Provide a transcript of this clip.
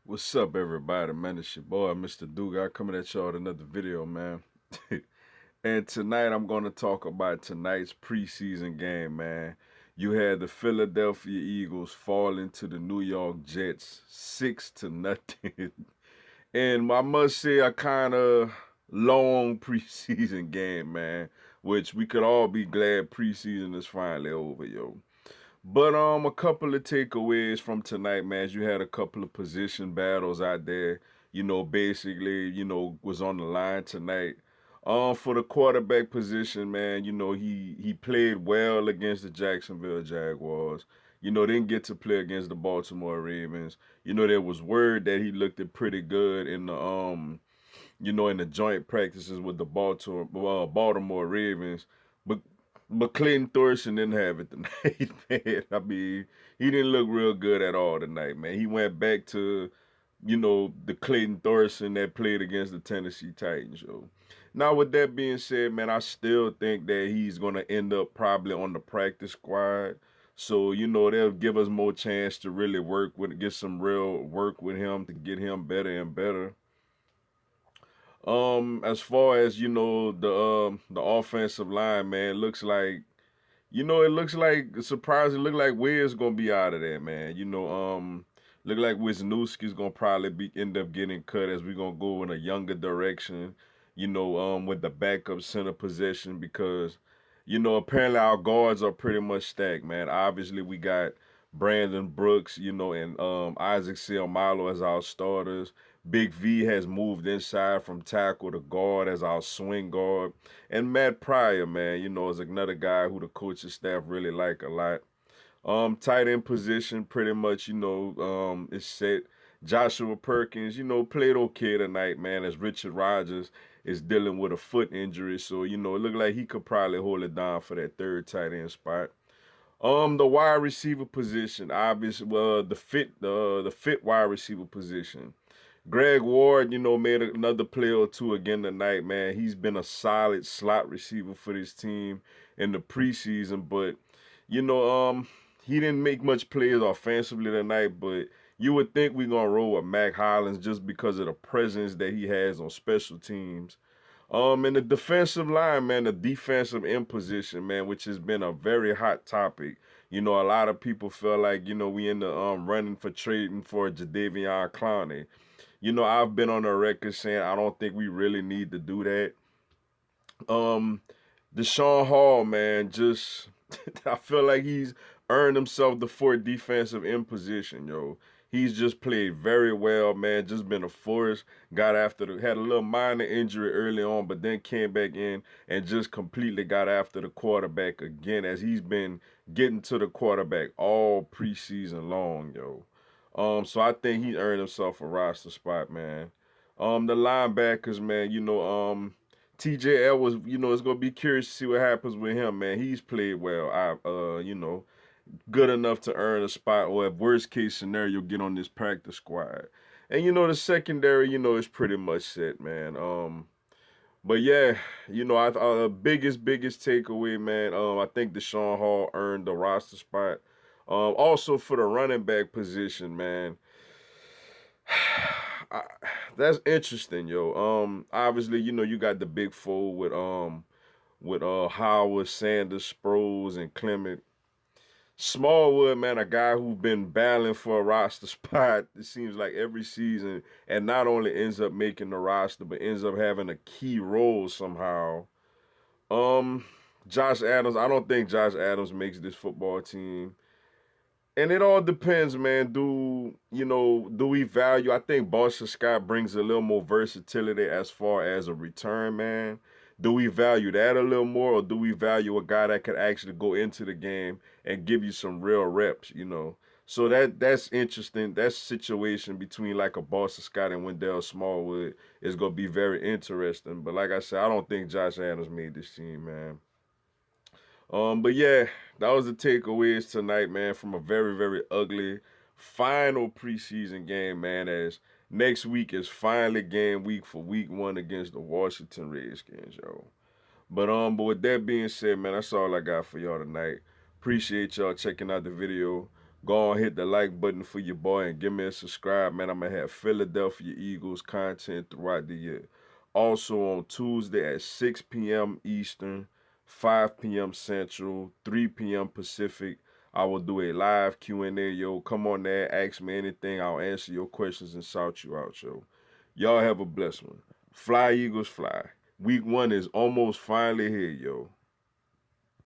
What's up, everybody? Man, it's your boy, Mr. Duga, coming at y'all with another video, man. And tonight, I'm going to talk about tonight's preseason game, man. You had the Philadelphia Eagles falling to the New York Jets 6-0. And I must say, a kind of long preseason game, man, which we could all be glad preseason is finally over, yo. But a couple of takeaways from tonight, man. You had a couple of position battles out there. Basically, was on the line tonight. For the quarterback position, man, he played well against the Jacksonville Jaguars. Didn't get to play against the Baltimore Ravens. There was word that he looked it pretty good in the joint practices with the Baltimore Ravens. But Clayton Thorson didn't have it tonight, man. I mean, he didn't look real good at all tonight, man. He went back to, the Clayton Thorson that played against the Tennessee Titans, yo. Now, with that being said, man, I still think that he's going to end up probably on the practice squad. So, they'll give us more chance to really get some real work with him to get him better and better. As far as the offensive line, man, it looks like surprisingly look like Wiz gonna be out of there, man. Look like Wisniewski's gonna probably be end up getting cut as we're gonna go in a younger direction. With the backup center position because apparently our guards are pretty much stacked, man. Obviously we got Brandon Brooks, and Isaac Seumalo as our starters. Big V has moved inside from tackle to guard as our swing guard. And Matt Pryor, man, is another guy who the coaching staff really like a lot. Tight end position pretty much, is set. Joshua Perkins, played okay tonight, man, as Richard Rodgers is dealing with a foot injury. So, it looked like he could probably hold it down for that third tight end spot. The wide receiver position, obviously, well, the fit wide receiver position. Greg Ward, made another play or two again tonight, man. He's been a solid slot receiver for this team in the preseason, but you know, he didn't make much plays offensively tonight, but you would think we're gonna roll with Mack Hollins just because of the presence that he has on special teams. And the defensive line, man, the defensive end position, man, which has been a very hot topic. A lot of people feel like, we in the running for trading for Jadeveon Clowney. I've been on the record saying I don't think we really need to do that. Um, Deshaun Hall, man, just I feel like he's earned himself the fourth defensive end position, yo. He's just played very well, man. Just been a force. Had a little minor injury early on, but then came back in and just completely got after the quarterback again as he's been getting to the quarterback all preseason long, yo. So I think he earned himself a roster spot, man. The linebackers, man, TJ Edwards, it's gonna be curious to see what happens with him, man. He's played well. Good enough to earn a spot, or if worst case scenario, get on this practice squad. And the secondary, is pretty much set, man. But yeah, biggest takeaway, man. I think Deshaun Hall earned the roster spot. Also for the running back position, man. I, that's interesting, yo. Obviously, you got the big four with Howard, Sanders, Sproles, and Clement. Smallwood, man, a guy who's been battling for a roster spot, it seems like every season, and not only ends up making the roster, but ends up having a key role somehow. Um, Josh Adams, I don't think Josh Adams makes this football team. And it all depends, man. Do we value? I think Boston Scott brings a little more versatility as far as a return, man. Do we value that a little more, or do we value a guy that could actually go into the game and give you some real reps? So that's interesting. That situation between like a Boston Scott and Wendell Smallwood is gonna be very interesting. But like I said, I don't think Josh Adams made this team, man. But yeah, that was the takeaways tonight, man, from a very, very ugly final preseason game, man. As next week is finally game week for week one against the Washington Redskins, yo. But with that being said, man, that's all I got for y'all tonight. Appreciate y'all checking out the video. Go on, hit the like button for your boy and give me a subscribe, man. I'm gonna have Philadelphia Eagles content throughout the year. Also on Tuesday at 6 p.m. Eastern, 5 p.m. Central, 3 p.m. Pacific, I will do a live Q&A, yo. Come on there, ask me anything. I'll answer your questions and shout you out, yo. Y'all have a blessed one. Fly Eagles fly. Week 1 is almost finally here, yo.